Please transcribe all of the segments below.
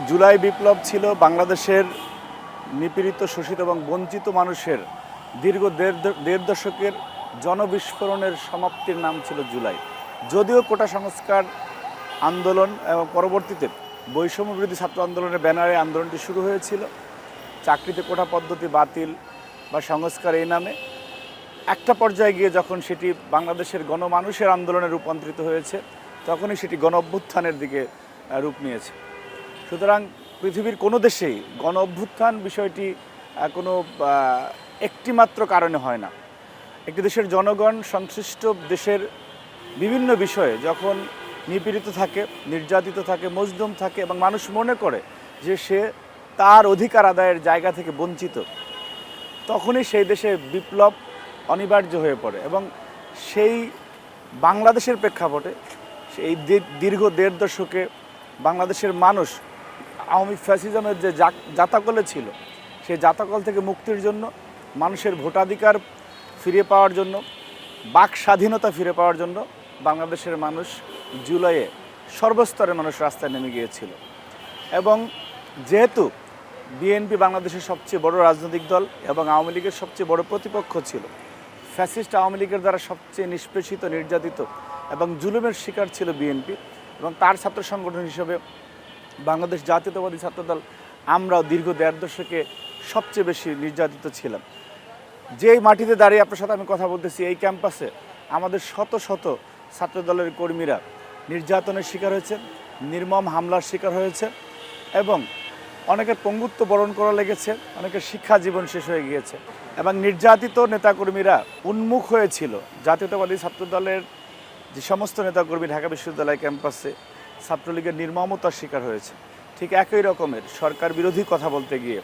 জুলাই বিপ্লব ছিল বাংলাদেশের নিপীড়িত, শোষিত এবং বঞ্চিত মানুষের দীর্ঘ দেড় দশকের জনবিস্ফোরণের সমাপ্তির নাম ছিল জুলাই। যদিও কোটা সংস্কার আন্দোলন এবং পরবর্তীতে বৈষম্য বিরোধী ছাত্র আন্দোলনের ব্যানারে আন্দোলনটি শুরু হয়েছিল, চাকরিতে কোটা পদ্ধতি বাতিল বা সংস্কার এই নামে, একটা পর্যায়ে গিয়ে যখন সেটি বাংলাদেশের গণমানুষের আন্দোলনে রূপান্তরিত হয়েছে, তখনই সেটি গণ অভ্যুত্থানের দিকে রূপ নিয়েছে। সুতরাং পৃথিবীর কোনো দেশেই গণ অভ্যুত্থান বিষয়টি কোনো একটিমাত্র কারণে হয় না। একটি দেশের জনগণ সংশ্লিষ্ট দেশের বিভিন্ন বিষয়ে যখন নিপীড়িত থাকে, নির্যাতিত থাকে, মজলুম থাকে এবং মানুষ মনে করে যে সে তার অধিকার আদায়ের জায়গা থেকে বঞ্চিত, তখনই সেই দেশে বিপ্লব অনিবার্য হয়ে পড়ে। এবং সেই বাংলাদেশের প্রেক্ষাপটে এই দীর্ঘ দেড় দশকে বাংলাদেশের মানুষ আওয়ামী ফ্যাসিজমের যে জাতাকলে ছিল, সেই জাতাকল থেকে মুক্তির জন্য, মানুষের ভোটাধিকার ফিরে পাওয়ার জন্য, বাক স্বাধীনতা ফিরে পাওয়ার জন্য বাংলাদেশের মানুষ জুলাইয়ে সর্বস্তরের মানুষ রাস্তায় নেমে গিয়েছিল। এবং যেহেতু বিএনপি বাংলাদেশের সবচেয়ে বড় রাজনৈতিক দল এবং আওয়ামী লীগের সবচেয়ে বড় প্রতিপক্ষ ছিল, ফ্যাসিস্ট আওয়ামী লীগের দ্বারা সবচেয়ে নিষ্পেষিত, নির্যাতিত এবং জুলুমের শিকার ছিল বিএনপি, এবং তার ছাত্র সংগঠন হিসেবে বাংলাদেশ জাতীয়তাবাদী ছাত্রদল আমরাও দীর্ঘ দেড় দশকে সবচেয়ে বেশি নির্যাতিত ছিলাম। যেই মাটিতে দাঁড়িয়ে আপনার সাথে আমি কথা বলতেছি, এই ক্যাম্পাসে আমাদের শত শত ছাত্রদলের কর্মীরা নির্যাতনের শিকার হয়েছে, নির্মম হামলার শিকার হয়েছে এবং অনেকের পঙ্গুত্ব বরণ করা লেগেছে, অনেকের শিক্ষা জীবন শেষ হয়ে গিয়েছে। এবং নির্যাতিত নেতাকর্মীরা উন্মুখ হয়েছিল জাতীয়তাবাদী ছাত্রদলের যে সমস্ত নেতাকর্মী ঢাকা বিশ্ববিদ্যালয় ক্যাম্পাসে ছাত্রলীগের নির্মমতার শিকার হয়েছে। ঠিক একই রকমের সরকার বিরোধী কথা বলতে গিয়ে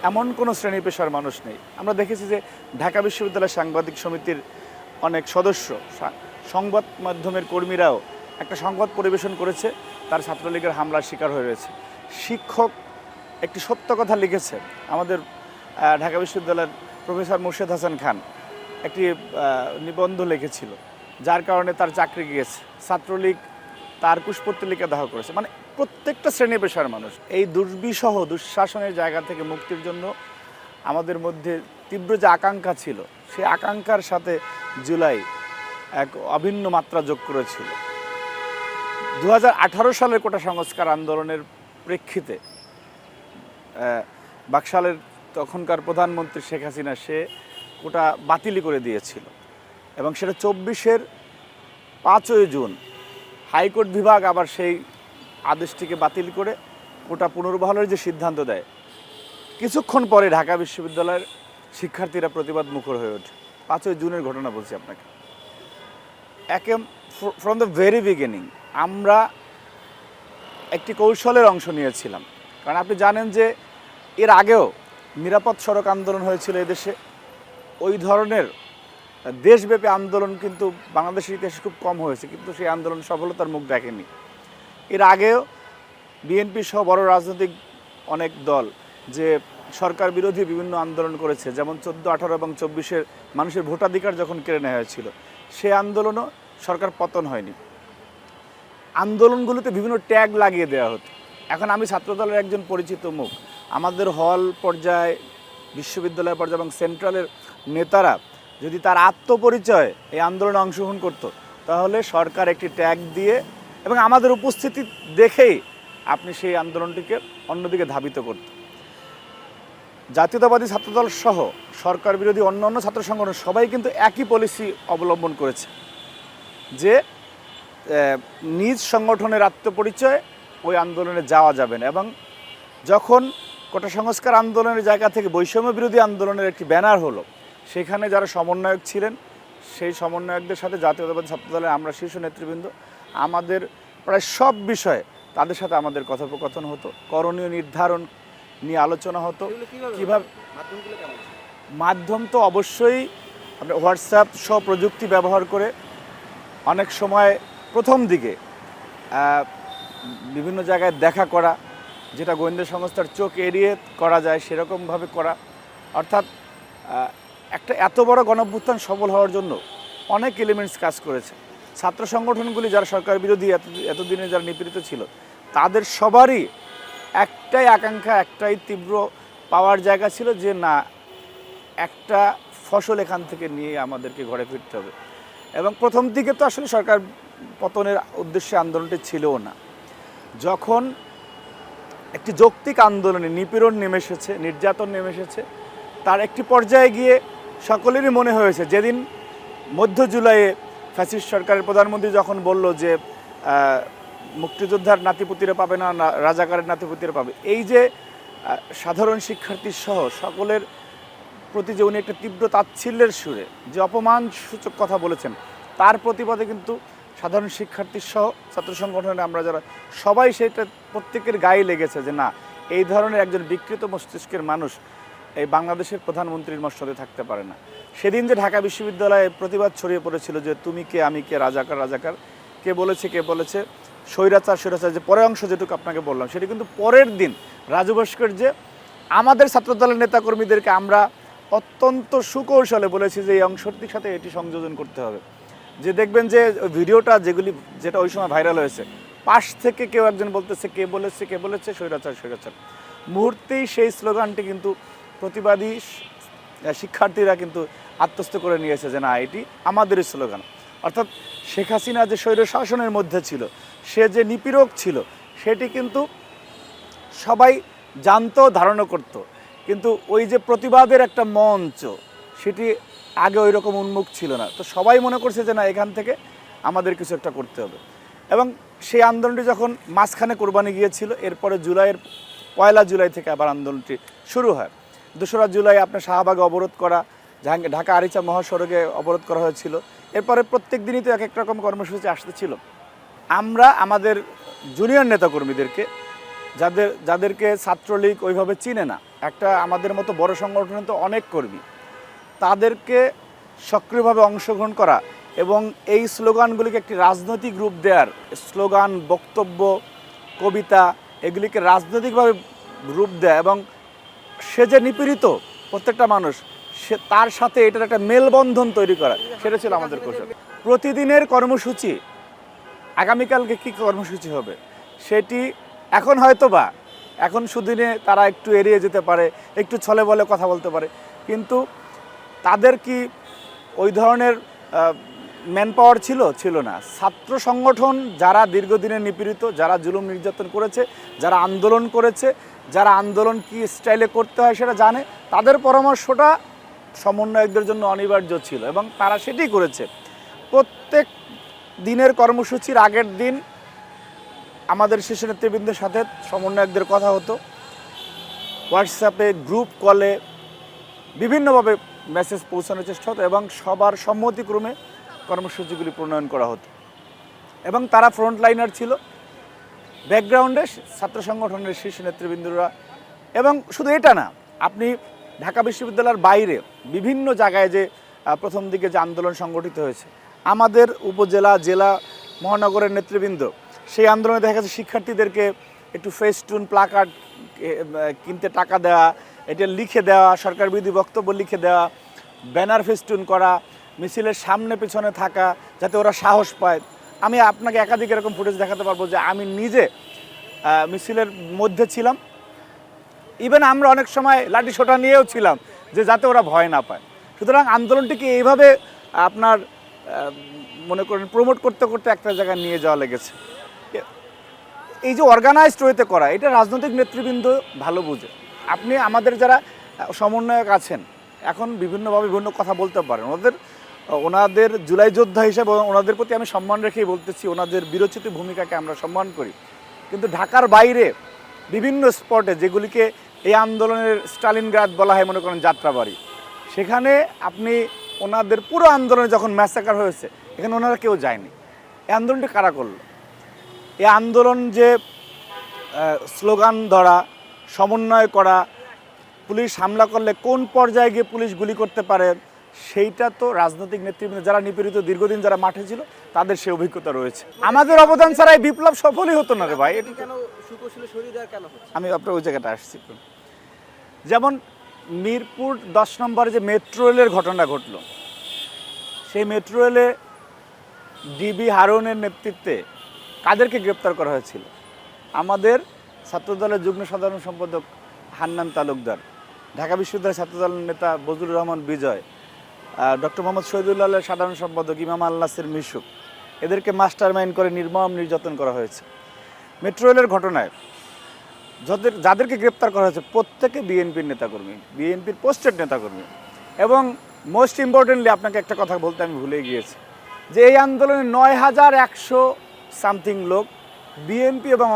এমন কোনো শ্রেণী পেশার মানুষ নেই। আমরা দেখেছি যে ঢাকা বিশ্ববিদ্যালয় সাংবাদিক সমিতির অনেক সদস্য, সংবাদ মাধ্যমের কর্মীরাও একটা সংবাদ পরিবেশন করেছে, তার ছাত্রলীগের হামলার শিকার হয়ে রয়েছে। শিক্ষক একটি সত্য কথা লিখেছে, আমাদের ঢাকা বিশ্ববিদ্যালয়ের প্রফেসর মুর্শেদ হাসান খান একটি নিবন্ধ লিখেছিল, যার কারণে তার চাকরি গিয়েছে। ছাত্রলীগ তার কুশপুত্তলিকা দাহ করেছে। মানে প্রত্যেকটা শ্রেণী পেশার মানুষ এই দুর্বিষহ দুঃশাসনের জায়গা থেকে মুক্তির জন্য আমাদের মধ্যে তীব্র যে আকাঙ্ক্ষা ছিল, সেই আকাঙ্ক্ষার সাথে জুলাই এক অভিন্ন মাত্রা যোগ করেছিল। 2018 সালের কোটা সংস্কার আন্দোলনের প্রেক্ষিতে বাকশালের তখনকার প্রধানমন্ত্রী শেখ হাসিনা সে কোটা বাতিলই করে দিয়েছিল এবং সেটা 24-এর 5ই জুন হাইকোর্ট বিভাগ আবার সেই আদেশটিকে বাতিল করে কোটা পুনর্বহালের যে সিদ্ধান্ত দেয়, কিছুক্ষণ পরে ঢাকা বিশ্ববিদ্যালয়ের শিক্ষার্থীরা প্রতিবাদ মুখর হয়ে ওঠে। 5ই জুনের ঘটনা বলছি আপনাকে। ফ্রম দ্য ভেরি বিগিনিং আমরা একটি কৌশলের অংশ নিয়েছিলাম, কারণ আপনি জানেন যে এর আগেও নিরাপদ সড়ক আন্দোলন হয়েছিল এদেশে। ওই ধরনের দেশব্যাপী আন্দোলন কিন্তু বাংলাদেশের ইতিহাসে খুব কম হয়েছে, কিন্তু সেই আন্দোলন সফলতার মুখ দেখেনি। এর আগেও বিএনপি সহ বড় রাজনৈতিক অনেক দল যে সরকার বিরোধী বিভিন্ন আন্দোলন করেছে, যেমন 14, 18 এবং 24-এর মানুষের ভোটাধিকার যখন কেড়ে নেওয়া হয়েছিল, সেই আন্দোলনও সরকার পতন হয়নি। আন্দোলনগুলোতে বিভিন্ন ট্যাগ লাগিয়ে দেওয়া হতো। এখন আমি ছাত্রদলের একজন পরিচিত মুখ, আমাদের হল পর্যায়ে, বিশ্ববিদ্যালয় পর্যায়ে এবং সেন্ট্রালের নেতারা যদি তার আত্মপরিচয় এই আন্দোলনে অংশগ্রহণ করত, তাহলে সরকার একটি ট্যাগ দিয়ে এবং আমাদের উপস্থিতি দেখেই আপনি সেই আন্দোলনটিকে অন্যদিকে ধাবিত করত। জাতীয়তাবাদী ছাত্রদল সহ সরকার বিরোধী অন্যান্য ছাত্র সংগঠন সবাই কিন্তু একই পলিসি অবলম্বন করেছে যে নিজ সংগঠনের আত্মপরিচয় ওই আন্দোলনে যাওয়া যাবে না। এবং যখন কোটা সংস্কার আন্দোলনের জায়গা থেকে বৈষম্য বিরোধী আন্দোলনের একটি ব্যানার হলো, সেখানে যারা সমন্বয়ক ছিলেন সেই সমন্বয়কদের সাথে জাতীয়তাবাদী ছাত্রদলের আমরা শীর্ষ নেতৃবৃন্দ আমাদের প্রায় সব বিষয়ে তাদের সাথে আমাদের কথোপকথন হতো, করণীয় নির্ধারণ নিয়ে আলোচনা হতো। কীভাবে মাধ্যম তো অবশ্যই আমরা হোয়াটসঅ্যাপ সহ প্রযুক্তি ব্যবহার করে অনেক সময় প্রথম দিকে বিভিন্ন জায়গায় দেখা করা, যেটা গোয়েন্দা সংস্থার চোখ এড়িয়ে করা যায় সেরকমভাবে করা। অর্থাৎ একটা এত বড় গণঅভ্যুত্থান সফল হওয়ার জন্য অনেক এলিমেন্টস কাজ করেছে। ছাত্র সংগঠনগুলি যারা সরকার বিরোধী এতদিনে যারা নিপীড়িত ছিল, তাদের সবারই একটাই আকাঙ্ক্ষা, একটাই তীব্র পাওয়ার জায়গা ছিল যে না, একটা ফসল এখান থেকে নিয়ে আমাদেরকে ঘরে ফিরতে হবে। এবং প্রথম দিকে তো আসলে সরকার পতনের উদ্দেশ্যে আন্দোলনটি ছিলও না। যখন একটি যৌক্তিক আন্দোলনে নিপীড়ন নেমে এসেছে, নির্যাতন নেমে এসেছে, তার একটি পর্যায়ে গিয়ে সকলেরই মনে হয়েছে, যেদিন মধ্য জুলাইয়ে ফ্যাসিস্ট সরকারের প্রধানমন্ত্রী যখন বলল যে মুক্তিযোদ্ধার নাতিপুতিরা পাবে না, রাজাকারের নাতিপুতিরা পাবে, এই যে সাধারণ শিক্ষার্থী সহ সকলের প্রতি যে উনি একটা তীব্র তাচ্ছিল্যের সুরে যে অপমানসূচক কথা বলেছেন, তার প্রতিবাদে কিন্তু সাধারণ শিক্ষার্থী সহ ছাত্র সংগঠনে আমরা যারা সবাই সেটা প্রত্যেকের গায়ে লেগেছে যে না, এই ধরনের একজন বিকৃত মস্তিষ্কের মানুষ এই বাংলাদেশের প্রধানমন্ত্রীর মসনদে থাকতে পারে না। সেদিন যে ঢাকা বিশ্ববিদ্যালয়ে প্রতিবাদ ছড়িয়ে পড়েছিল যে তুমি কে আমি কে, রাজাকার রাজাকার, কে বলেছে স্বৈরাচার স্বৈরাচার, যে পরের অংশ যেটুকু আপনাকে বললাম, সেটা কিন্তু পরের দিন রাজু ভাস্কর্যে আমাদের ছাত্রদলের নেতাকর্মীদেরকে আমরা অত্যন্ত সুকৌশলে বলেছি যে এই অংশটির সাথে এটি সংযোজন করতে হবে। যে দেখবেন যে ভিডিওটা যেটা ওই সময় ভাইরাল হয়েছে, পাশ থেকে কেউ একজন বলতেছে কে বলেছে স্বৈরাচার স্বৈরাচার, মুহূর্তেই সেই স্লোগানটি কিন্তু প্রতিবাদী শিক্ষার্থীরা কিন্তু আত্মস্থ করে নিয়েছে যে না, এটি আমাদেরই স্লোগান। অর্থাৎ শেখ হাসিনা যে স্বৈর শাসনের মধ্যে ছিল, সে যে নিপীড়ক ছিল, সেটি কিন্তু সবাই জানতো, ধারণা করত। কিন্তু ওই যে প্রতিবাদের একটা মঞ্চ, সেটি আগে ওই রকম উন্মুখ ছিল না। তো সবাই মনে করছে যে না, এখান থেকে আমাদের কিছু একটা করতে হবে। এবং সেই আন্দোলনটি যখন মাঝখানে কোরবানি গিয়েছিল, এরপরে পয়লা জুলাই থেকে আবার আন্দোলনটি শুরু হয়। 2রা জুলাই আপনার শাহবাগে অবরোধ করা, ঢাকা আরিচা মহাসড়কে অবরোধ করা হয়েছিল। এরপরে প্রত্যেক দিনই তো এক এক রকম কর্মসূচি আসতেছিল। আমরা আমাদের জুনিয়র নেতাকর্মীদেরকে, যাদেরকে ছাত্রলীগ ওইভাবে চিনে না, একটা আমাদের মতো বড় সংগঠনে তো অনেক কর্মী, তাদেরকে সক্রিয়ভাবে অংশগ্রহণ করা এবং এই স্লোগানগুলিকে একটি রাজনৈতিক রূপ দেওয়ার, স্লোগান, বক্তব্য, কবিতা, এগুলিকে রাজনৈতিকভাবে রূপ দেয় এবং সে যে নিপীড়িত প্রত্যেকটা মানুষ, সে তার সাথে এটার একটা মেলবন্ধন তৈরি করা, সেটা ছিল আমাদের কৌশল। প্রতিদিনের কর্মসূচি, আগামীকালকে কী কর্মসূচি হবে সেটি এখন সুদিনে তারা একটু এড়িয়ে যেতে পারে, একটু ছলে বলে কথা বলতে পারে, কিন্তু তাদের কি ওই ধরনের ম্যান পাওয়ার ছিল না। ছাত্র সংগঠন যারা দীর্ঘদিনে নিপীড়িত, যারা জুলুম নির্যাতন করেছে, যারা আন্দোলন করেছে, যারা আন্দোলন কি স্টাইলে করতে হয় সেটা জানে, তাদের পরামর্শটা সমন্বয়কদের জন্য অনিবার্য ছিল এবং তারা সেটাই করেছে। প্রত্যেক দিনের কর্মসূচির আগের দিন আমাদের শীর্ষ নেতৃবৃন্দের সাথে সমন্বয়কদের কথা হতো, হোয়াটসঅ্যাপে, গ্রুপ কলে বিভিন্নভাবে মেসেজ পৌঁছানোর চেষ্টা হতো এবং সবার সম্মতিক্রমে কর্মসূচিগুলি প্রণয়ন করা হতো। এবং তারা ফ্রন্টলাইনার ছিল, ব্যাকগ্রাউন্ডে ছাত্র সংগঠনের শীর্ষ নেতৃবৃন্দরা। এবং শুধু এটা না, আপনি ঢাকা বিশ্ববিদ্যালয়ের বাইরে বিভিন্ন জায়গায় যে প্রথম দিকে যে আন্দোলন সংগঠিত হয়েছে, আমাদের উপজেলা, জেলা, মহানগরের নেতৃবৃন্দ সেই আন্দোলনে দেখা যাচ্ছে শিক্ষার্থীদেরকে একটু ফেস্টুন, প্লাকার্ড কিনতে টাকা দেওয়া, এটা লিখে দেওয়া, সরকার বিরোধী বক্তব্য লিখে দেওয়া, ব্যানার ফেস্টুন করা, মিছিলের সামনে পেছনে থাকা যাতে ওরা সাহস পায়। আমি আপনাকে একাধিক এরকম ফুটেজ দেখাতে পারবো যে আমি নিজে মিছিলের মধ্যে ছিলাম, ইভেন আমরা অনেক সময় লাঠি সোটা নিয়েও ছিলাম যে যাতে ওরা ভয় না পায়। সুতরাং আন্দোলনটিকে এইভাবে আপনার মনে করেন প্রমোট করতে করতে একটা জায়গায় নিয়ে যাওয়া লেগেছে। এই যে অর্গানাইজড ওয়েতে করা, এটা রাজনৈতিক নেতৃবৃন্দ ভালো বুঝে। আপনি আমাদের যারা সমন্বয়ক আছেন, এখন বিভিন্নভাবে বিভিন্ন কথা বলতে পারেন, ওনাদের জুলাই যোদ্ধা হিসেবে ওনাদের প্রতি আমি সম্মান রেখেই বলতেছি, ওনাদের বিরচিত ভূমিকাকে আমরা সম্মান করি। কিন্তু ঢাকার বাইরে বিভিন্ন স্পটে, যেগুলিকে এই আন্দোলনের স্টালিনগ্রাদ বলা হয়, মনে করেন যাত্রাবাড়ি, সেখানে আপনি ওনাদের পুরো আন্দোলনে যখন ম্যাসাকার হয়েছে, এখানে ওনারা কেউ যায়নি। এই আন্দোলনটি কারা করলো? এই আন্দোলন যে স্লোগান ধরা, সমন্বয় করা, পুলিশ হামলা করলে কোন পর্যায়ে গিয়ে পুলিশ গুলি করতে পারে, সেইটা তো রাজনৈতিক নেতৃবৃন্দ যারা নিপীড়িত দীর্ঘদিন যারা মাঠে ছিল তাদের সে অভিজ্ঞতা রয়েছে। আমাদের অবদান ছাড়া এই বিপ্লব সফলই হতো না রে ভাই। আমি আপনার ওই জায়গাটা আসছি। যেমন মিরপুর 10 নম্বরে যে মেট্রো রেলের ঘটনা ঘটলো, সেই মেট্রো রেলে ডিবি হারুনের নেতৃত্বে কাদেরকে গ্রেপ্তার করা হয়েছিল? আমাদের ছাত্রদলের যুগ্ম সাধারণ সম্পাদক হান্নান তালুকদার, ঢাকা বিশ্ববিদ্যালয়ের ছাত্রদলের নেতা বজলুর রহমান বিজয়, ডক্টর মোহাম্মদ শহীদুল্লাহের সাধারণ সম্পাদক ইমাম আল নাসির মিশুক, এদেরকে মাস্টার মাইন্ড করে নির্মম নির্যাতন করা হয়েছে। মেট্রো রেলের ঘটনায় যাদেরকে গ্রেপ্তার করা হয়েছে প্রত্যেকে বিএনপির নেতাকর্মী, বিএনপির পোস্টেড নেতাকর্মী। এবং মোস্ট ইম্পর্টেন্টলি আপনাকে একটা কথা বলতে আমি ভুলে গিয়েছি যে এই আন্দোলনে ৯,১০০ সামথিং লোক বিএনপি এবং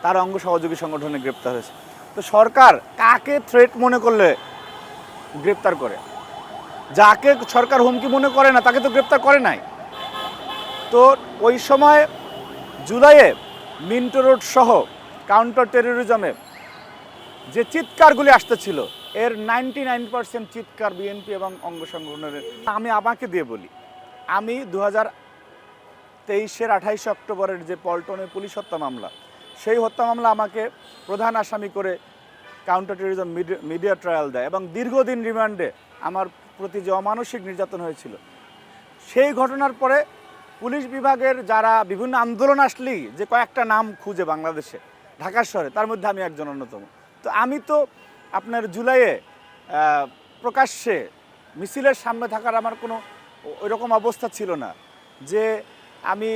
তার অঙ্গ সহযোগী সংগঠনে গ্রেপ্তার হয়েছে। তো সরকার কাকে থ্রেট মনে করলে গ্রেপ্তার করে? যাকে সরকার হুমকি মনে করে না তাকে তো গ্রেপ্তার করে নাই। তো ওই সময় জুলাইয়ে মিন্টো রোড সহ কাউন্টার টেরোরিজমে যে চিৎকারগুলি আসতেছিল এর 99% চিৎকার বিএনপি এবং অঙ্গ সংগঠনের। আমি আমাকে দিয়ে বলি, আমি 2023-এর 28 অক্টোবরের যে পল্টনে পুলিশ হত্যা মামলা, সেই হত্যা মামলা আমাকে প্রধান আসামি করে কাউন্টার টেরোরিজম মিডিয়া ট্রায়াল দেয় এবং দীর্ঘদিন রিমান্ডে আমার প্রতি যে অমানসিক নির্যাতন হয়েছিল, সেই ঘটনার পরে পুলিশ বিভাগের যারা বিভিন্ন আন্দোলন আসলেই যে কয়েকটা নাম খুঁজে বাংলাদেশে, ঢাকা শহরে, তার মধ্যে আমি একজন অন্যতম। তো আমি তো আপনার জুলাইয়ে প্রকাশ্যে মিছিলের সামনে থাকার আমার কোনো ওইরকম অবস্থা ছিল না যে আমি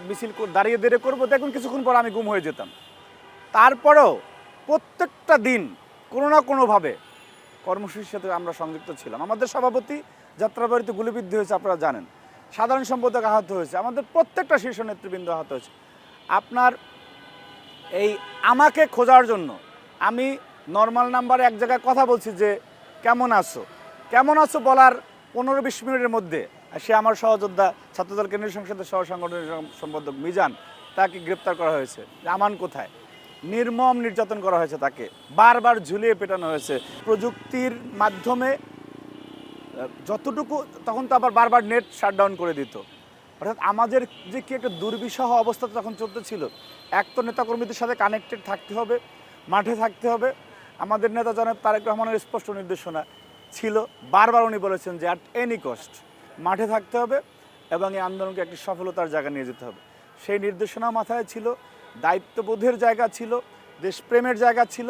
মিছিল দাঁড়িয়ে দেড়ে করবো, দেখুন কিছুক্ষণ পর আমি গুম হয়ে যেতাম। তারপরেও প্রত্যেকটা দিন কোনো না কোনোভাবে কর্মসূচির সাথে আমরা সংযুক্ত ছিলাম। আমাদের সভাপতি যাত্রাবাড়িতে গুলিবিদ্ধ হয়েছে, আপনারা জানেন। সাধারণ সম্পাদক আহত হয়েছে, আমাদের প্রত্যেকটা শীর্ষ নেতৃবৃন্দ আহত হয়েছে। আপনার এই আমাকে খোঁজার জন্য আমি নর্মাল নাম্বারে এক জায়গায় কথা বলছি যে কেমন আছো বলার 15-20 মিনিটের মধ্যে সে আমার সহযোদ্ধা ছাত্রদল কেন্দ্রীয় সংসদের সহ সাংগঠনিক সম্পাদক মিজান, তাকে গ্রেপ্তার করা হয়েছে। আমান কোথায়? নির্মম নির্যাতন করা হয়েছে, তাকে বারবার ঝুলিয়ে পেটানো হয়েছে প্রযুক্তির মাধ্যমে। যতটুকু, তখন তো আবার বারবার নেট শাটডাউন করে দিত। অর্থাৎ আমাদের যে কি একটা দুর্বিষহ অবস্থা তখন চলতেছিল। এক তো নেতাকর্মীদের সাথে কানেক্টেড থাকতে হবে, মাঠে থাকতে হবে। আমাদের নেতা জনাব তারেক রহমানের স্পষ্ট নির্দেশনা ছিল, বারবার উনি বলেছেন যে অ্যাট এনি কস্ট মাঠে থাকতে হবে এবং এই আন্দোলনকে একটি সফলতার জায়গা নিয়ে যেতে হবে। সেই নির্দেশনা মাথায় ছিল, দায়িত্ববোধের জায়গা ছিল, দেশপ্রেমের জায়গা ছিল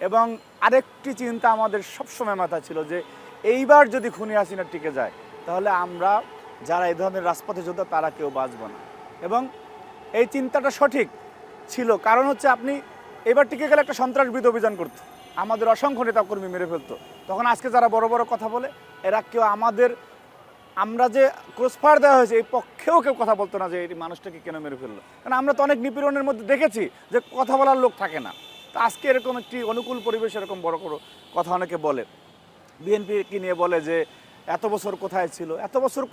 এবং আরেকটি চিন্তা আমাদের সবসময় মাথায় ছিল যে এইবার যদি খুনি হাসিনা টিকে যায় তাহলে আমরা যারা এই ধরনের রাজপথে যোদ্ধা তারা কেউ বাঁচব না। এবং এই চিন্তাটা সঠিক ছিল, কারণ হচ্ছে আপনি এবার টিকে গেলে একটা সন্ত্রাসবিদ অভিযান করতো, আমাদের অসংখ্য নেতাকর্মী মেরে ফেলতো। তখন আজকে যারা বড় বড় কথা বলে এরা কেউ আমরা যে ক্রসফায়ার দেওয়া হয়েছে এই পক্ষেও কেউ কথা বলতো না যে এই মানুষটাকে কেন মেরে ফেললো। কারণ আমরা তো অনেক নিপীড়নের মধ্যে দেখেছি যে কথা বলার লোক থাকে না। তো আজকে এরকম একটি অনুকূল পরিবেশ, এরকম বড় কথা অনেকে বলে। বিএনপিকে নিয়ে বলে যে এত বছর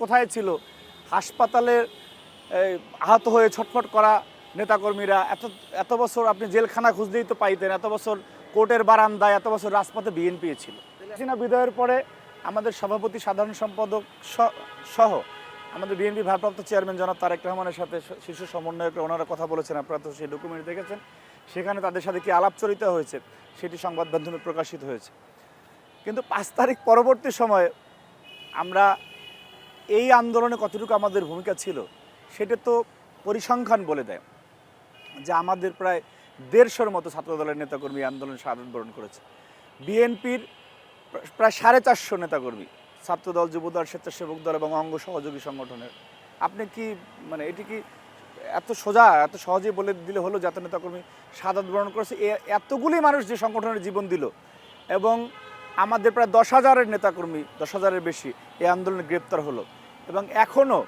কোথায় ছিল হাসপাতালে আহত হয়ে ছটফট করা নেতাকর্মীরা, এত বছর আপনি জেলখানা খুঁজলেই তো পাইতেন, এত বছর কোর্টের বারান্দায়, এত বছর রাজপথে বিএনপি ছিল। হাসিনা বিদায়ের পরে আমাদের সভাপতি সাধারণ সম্পাদক সহ আমাদের বিএনপি ভারপ্রাপ্ত চেয়ারম্যান জনাব তারেক রহমানের সাথে শীর্ষ সমন্বয়করা ওনারা কথা বলেছেন, আপনারা তো সেই ডকুমেন্ট দেখেছেন। সেখানে তাদের সাথে কি আলাপচারিত হয়েছে সেটি সংবাদ মাধ্যমে প্রকাশিত হয়েছে। কিন্তু 5 তারিখ পরবর্তী সময়ে আমরা এই আন্দোলনে কতটুকু আমাদের ভূমিকা ছিল সেটা তো পরিসংখ্যান বলে দেয় যে আমাদের প্রায় 150-র মতো ছাত্রদলের নেতাকর্মী আন্দোলনে শাহাদত বরণ করেছে। বিএনপির প্রায় 450 নেতাকর্মী, ছাত্রদল, যুবদল, স্বেচ্ছাসেবক দল এবং অঙ্গ সহযোগী সংগঠনের। আপনি কি এটি কি এত সহজেই বলে দিলে হলো যে এত নেতাকর্মী শাহাদত বরণ করেছে? এতগুলি মানুষ যে সংগঠনের জীবন দিল এবং আমাদের প্রায় 10,000-এর নেতাকর্মী, 10,000-এর বেশি এই আন্দোলনে গ্রেপ্তার হলো। এবং এখনও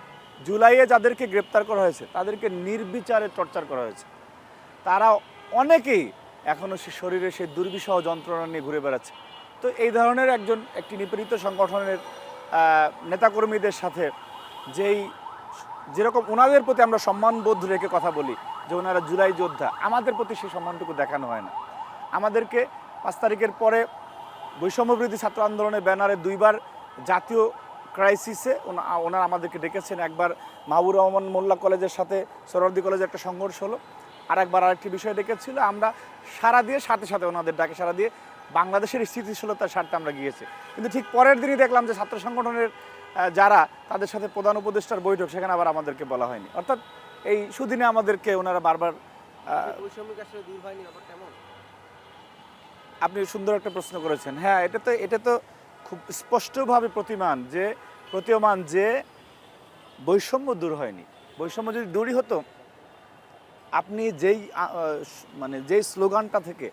জুলাইয়ে যাদেরকে গ্রেপ্তার করা হয়েছে তাদেরকে নির্বিচারে টর্চার করা হয়েছে। তারা অনেকেই এখনও সে শরীরে সেই দুর্বিষহ যন্ত্রণা নিয়ে ঘুরে বেড়াচ্ছে। তো এই ধরনের একটি নিপীড়িত সংগঠনের নেতাকর্মীদের সাথে যেরকম ওনাদের প্রতি আমরা সম্মানবোধ রেখে কথা বলি যে ওনারা জুলাই যোদ্ধা, আমাদের প্রতি সেই সম্মানটুকু দেখানো হয় না। আমাদেরকে 5 তারিখের পরে বৈষম্যবিরোধী ছাত্র আন্দোলনের ব্যানারে 2বার জাতীয় ক্রাইসিসে ওনারা আমাদেরকে ডেকেছেন। একবার মাহবুর রহমান মোল্লা কলেজের সাথে সোহরাওয়ার্দী কলেজে একটা সংঘর্ষ হলো, আরেকটি বিষয় ডেকেছিল। আমরা সাথে ওনাদের ডাকে সাড়া দিয়ে বাংলাদেশের স্থিতিশীলতার স্বার্থে আমরা গিয়েছি। কিন্তু ঠিক পরের দিনই দেখলাম যে ছাত্র সংগঠনের যারা তাদের সাথে প্রধান উপদেষ্টার বৈঠক, সেখানে আবার আমাদেরকে বলা হয়নি। অর্থাৎ এই সুদিনে আমাদেরকে ওনারা বারবার বৈষম্যকে আসলে দূর হয়নি ব্যাপারটা এমন? আপনি সুন্দর একটা প্রশ্ন করেছেন। হ্যাঁ, এটা তো খুব স্পষ্টভাবে প্রতীয়মান যে বৈষম্য দূর হয়নি। বৈষম্য যদি দূরই হতো, আপনি মানে যেই স্লোগানটা থেকে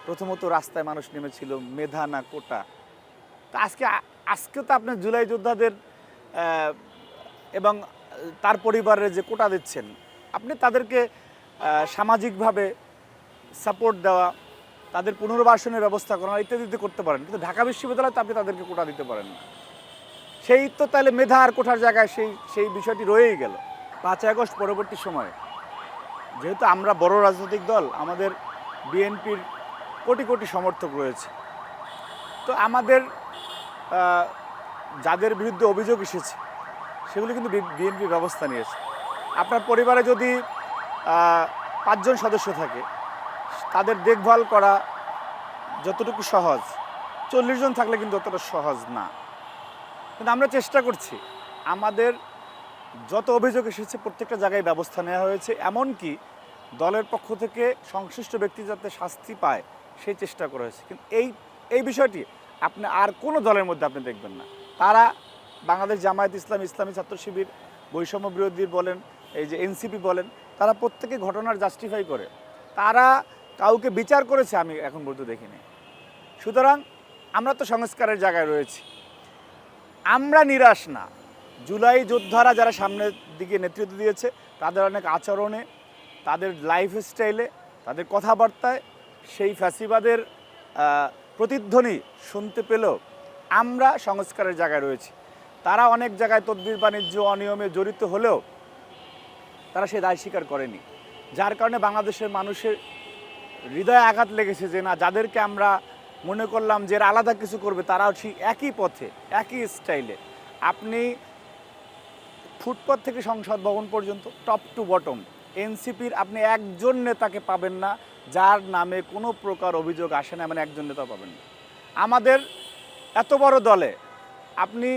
প্রথমত রাস্তায় মানুষ নেমেছিল, মেধা না কোটা, তা আজকে তো আপনি জুলাই যোদ্ধাদের এবং তার পরিবারের যে কোটা দিচ্ছেন, আপনি তাদেরকে সামাজিকভাবে সাপোর্ট দেওয়া, তাদের পুনর্বাসনের ব্যবস্থা করা ইত্যাদি করতে পারেন, কিন্তু ঢাকা বিশ্ববিদ্যালয়ে তো আপনি তাদেরকে কোটা দিতে পারেন না। সেই তো তাহলে মেধা আর কোটার জায়গায় সেই বিষয়টি রয়েই গেল। 5ই আগস্ট পরবর্তী সময়ে যেহেতু আমরা বড় রাজনৈতিক দল, আমাদের বিএনপির কোটি কোটি সমর্থক রয়েছে, তো আমাদের যাদের বিরুদ্ধে অভিযোগ এসেছে সেগুলো কিন্তু বিএনপি ব্যবস্থা নিয়েছে। আপনার পরিবারে যদি 5 জন সদস্য থাকে, তাদের দেখভাল করা যতটুকু সহজ, 40 জন থাকলে কিন্তু অতটা সহজ না। কিন্তু আমরা চেষ্টা করছি, আমাদের যত অভিযোগ এসেছে প্রত্যেকটা জায়গায় ব্যবস্থা নেওয়া হয়েছে, এমনকি দলের পক্ষ থেকে সংশ্লিষ্ট ব্যক্তি যাতে শাস্তি পায় সেই চেষ্টা করা হয়েছে। কিন্তু এই বিষয়টি আপনি আর কোনো দলের মধ্যে আপনি দেখবেন না। তারা বাংলাদেশ জামায়াত ইসলামী, ইসলামী ছাত্র শিবির, বৈষম্য বিরোধী বলেন, এই যে এনসিপি বলেন, তারা প্রত্যেকে ঘটনার জাস্টিফাই করে। তারা কাউকে বিচার করেছে আমি এখন পর্যন্ত দেখিনি। সুতরাং আমরা তো সংস্কারের জায়গায় রয়েছি, আমরা নিরাশ না। জুলাই যোদ্ধারা যারা সামনের দিকে নেতৃত্ব দিয়েছে, তাদের অনেক আচরণে, তাদের লাইফস্টাইলে, তাদের কথাবার্তায় সেই ফ্যাসিবাদের প্রতিধ্বনি শুনতে পেলেও আমরা সংস্কারের জায়গায় রয়েছি। তারা অনেক জায়গায় তদবির বাণিজ্য অনিয়মে জড়িত হলেও তারা সে দায় স্বীকার করেনি, যার কারণে বাংলাদেশের মানুষের হৃদয়ে আঘাত লেগেছে যে না, যাদেরকে আমরা মনে করলাম যে এরা আলাদা কিছু করবে, তারাও ঠিক একই পথে, একই স্টাইলে। আপনি ফুটপাথ থেকে সংসদ ভবন পর্যন্ত টপ টু বটম এনসিপির আপনি একজন নেতাকে পাবেন না যার নামে কোনো প্রকার অভিযোগ আসে না, মানে একজন নেতা পাবেন না। আমাদের এত বড় দলে আপনি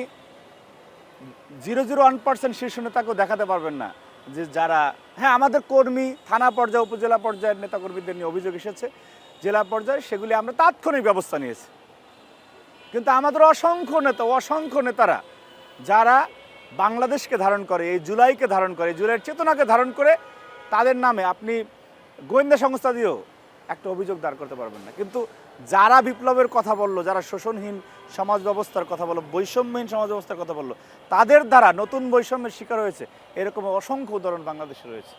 0.01% শীর্ষ নেতাকেও দেখাতে পারবেন না যে যারা, হ্যাঁ আমাদের কর্মী থানা পর্যায়ে উপজেলা পর্যায়ের নেতাকর্মীদের নিয়ে অভিযোগ এসেছে, জেলা পর্যায়ে সেগুলি আমরা তাৎক্ষণিক ব্যবস্থা নিয়েছি। কিন্তু আমাদের অসংখ্য নেতারা যারা বাংলাদেশকে ধারণ করে, এই জুলাইকে ধারণ করে, জুলাইয়ের চেতনাকে ধারণ করে, তাদের নামে আপনি গোয়েন্দা সংস্থা দিয়েও একটা অভিযোগ দাঁড় করতে পারবেন না। কিন্তু যারা বিপ্লবের কথা বললো, যারা শোষণহীন সমাজ ব্যবস্থার কথা বললো, বৈষম্যহীন সমাজ ব্যবস্থার কথা বললো, তাদের দ্বারা নতুন বৈষম্যের শিকার হয়েছে, এরকম অসংখ্য উদাহরণ বাংলাদেশে রয়েছে।